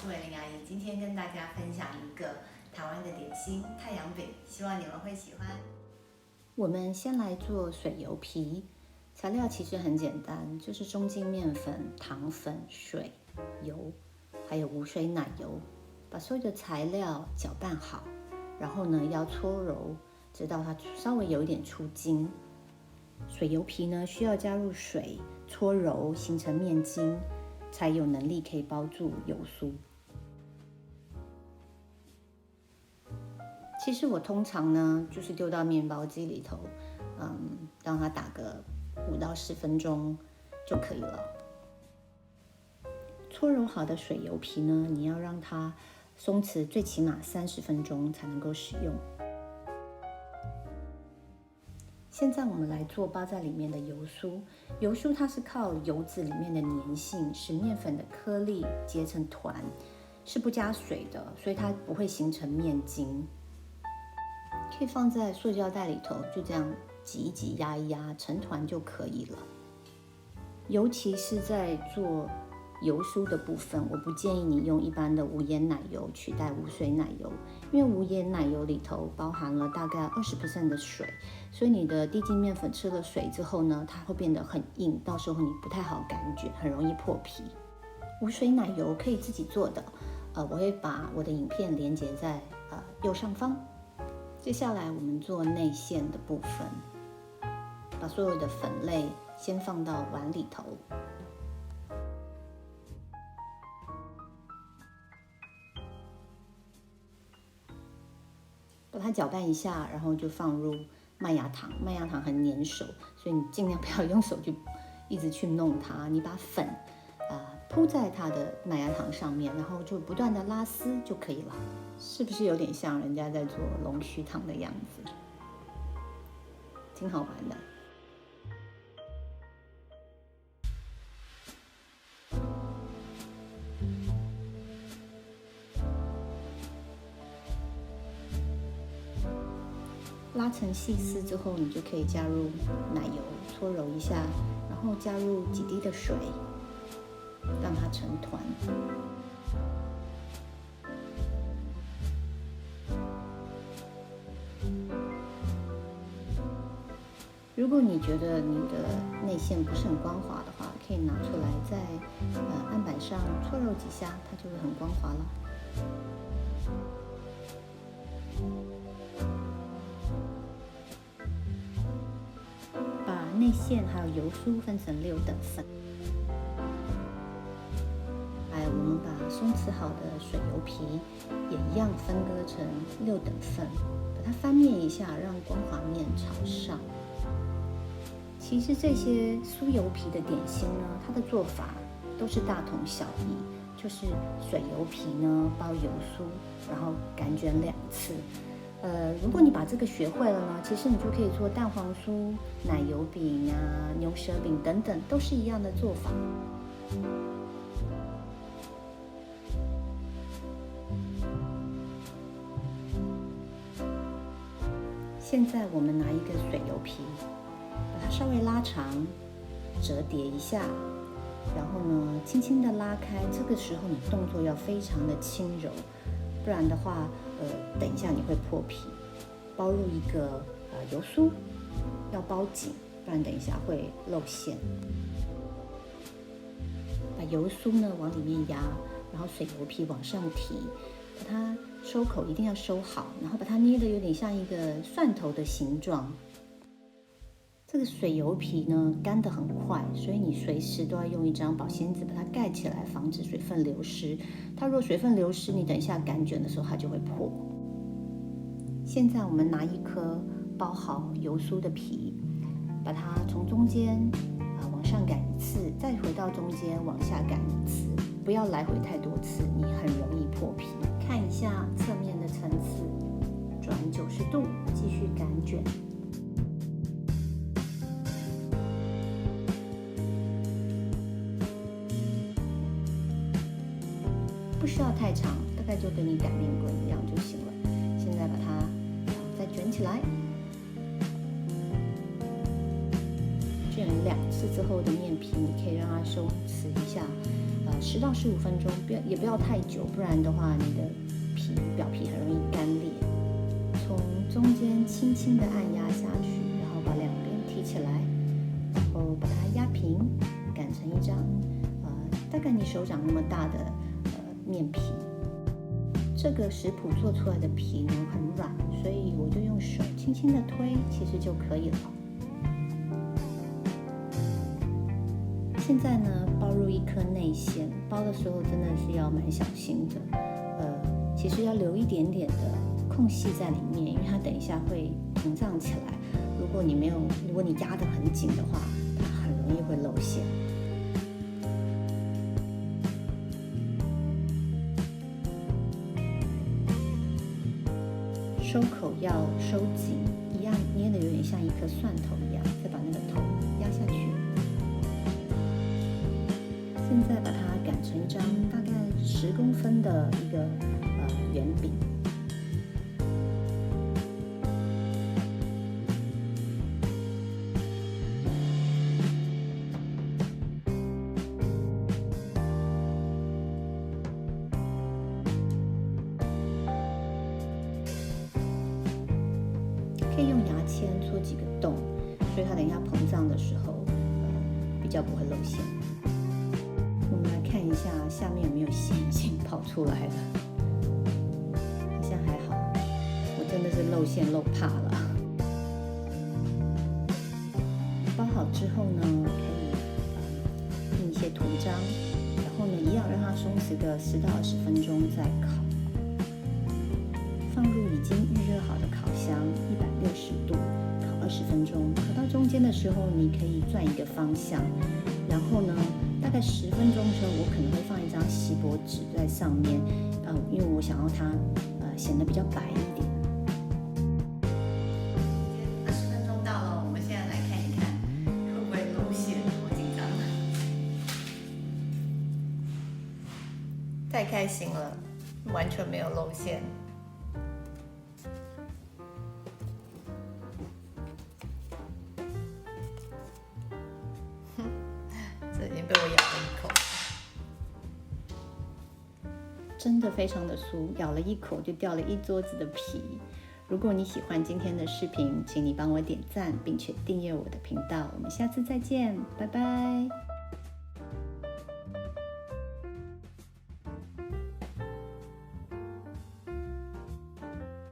是伟玲阿姨，今天跟大家分享一个台湾的点心太阳饼，希望你们会喜欢。我们先来做水油皮，材料其实很简单，就是中筋面粉、糖粉、水、油，还有无水奶油，把所有的材料搅拌好，然后呢要搓揉，直到它稍微有一点出筋。水油皮呢需要加入水搓揉，形成面筋，才有能力可以包住油酥。其实我通常呢就是丢到面包机里头，让它打个5到10分钟就可以了。搓揉好的水油皮呢，你要让它松弛，最起码30分钟才能够使用。现在我们来做包在里面的油酥。油酥它是靠油脂里面的粘性，使面粉的颗粒结成团，是不加水的，所以它不会形成面筋。可以放在塑胶袋里头，就这样挤一挤、压一压，成团就可以了。尤其是在做油酥的部分，我不建议你用一般的无盐奶油取代无水奶油，因为无盐奶油里头包含了大概20% 的水，所以你的低筋面粉吃了水之后呢，它会变得很硬，到时候你不太好擀卷，很容易破皮。无水奶油可以自己做的，我会把我的影片连接在右上方。接下来我们做内馅的部分，把所有的粉类先放到碗里头。把它搅拌一下，然后就放入麦芽糖。麦芽糖很粘手，所以你尽量不要用手去一直去弄它。你把粉铺在它的麦芽糖上面，然后就不断的拉丝就可以了。是不是有点像人家在做龙须糖的样子？挺好玩的。拉成细丝之后，你就可以加入奶油，搓揉一下，然后加入几滴的水，让它成团。如果你觉得你的内馅不是很光滑的话，可以拿出来在案板上搓揉几下，它就会很光滑了。把内馅还有油酥分成6等份。我们把松弛好的水油皮也一样分割成6等份，把它翻面一下，让光滑面朝上。其实这些酥油皮的点心呢，它的做法都是大同小异，就是水油皮呢包油酥，然后擀卷2次。如果你把这个学会了呢，其实你就可以做蛋黄酥、奶油饼牛舌饼等等，都是一样的做法。现在我们拿一个水油皮，把它稍微拉长，折叠一下，然后呢，轻轻的拉开。这个时候你动作要非常的轻柔，不然的话，等一下你会破皮。包入一个油酥，要包紧，不然等一下会露馅。把油酥呢往里面压，然后水油皮往上提，把它收口一定要收好，然后把它捏得有点像一个蒜头的形状。这个水油皮呢干得很快，所以你随时都要用一张保鲜纸把它盖起来，防止水分流失。它若水分流失，你等一下擀卷的时候它就会破。现在我们拿一颗包好油酥的皮，把它从中间往上擀1次，再回到中间往下擀1次，不要来回太多次，你很容易破皮。看一下侧面的层次，转90度，继续擀卷。不需要太长，大概就跟你擀面棍一样就行了。现在把它再卷起来，卷2次之后的面皮，你可以让它松弛一下， 10到15分钟，也不要太久，不然的话你的表皮很容易干裂。从中间轻轻的按压下去，然后把两边提起来，然后把它压平，擀成一张大概你手掌那么大的面皮。这个食谱做出来的皮呢很软，所以我就用手轻轻的推，其实就可以了。现在呢，包入一颗内馅，包的时候真的是要蛮小心的，其实要留一点点的空隙在里面，因为它等一下会膨胀起来。如果你压得很紧的话，它很容易会露馅。收口要收紧，一样捏的有点像一颗蒜头一样，再把那个头压下去。现在把它擀成一张大概10公分的一个圆饼。可以用牙签戳几个洞，所以它等一下膨胀的时候，比较不会露馅。我们来看一下下面有没有馅已经跑出来了，好像还好。我真的是露馅露怕了。包好之后呢，可以印一些图章，然后呢，一样让它松弛个10到20分钟再烤。放入已经预热好的烤箱，160度烤20分钟。烤到中间的时候，你可以转一个方向，然后呢，大概10分钟的时候，我可能会放一张锡箔纸在上面，因为我想要它显得比较白一点。20分钟到了，我们现在来看一看会不会露馅，好紧张啊！太开心了，完全没有露馅。这已经被我咬了一口，真的非常的酥，咬了一口就掉了一桌子的皮。如果你喜欢今天的视频，请你帮我点赞，并且订阅我的频道。我们下次再见，拜拜。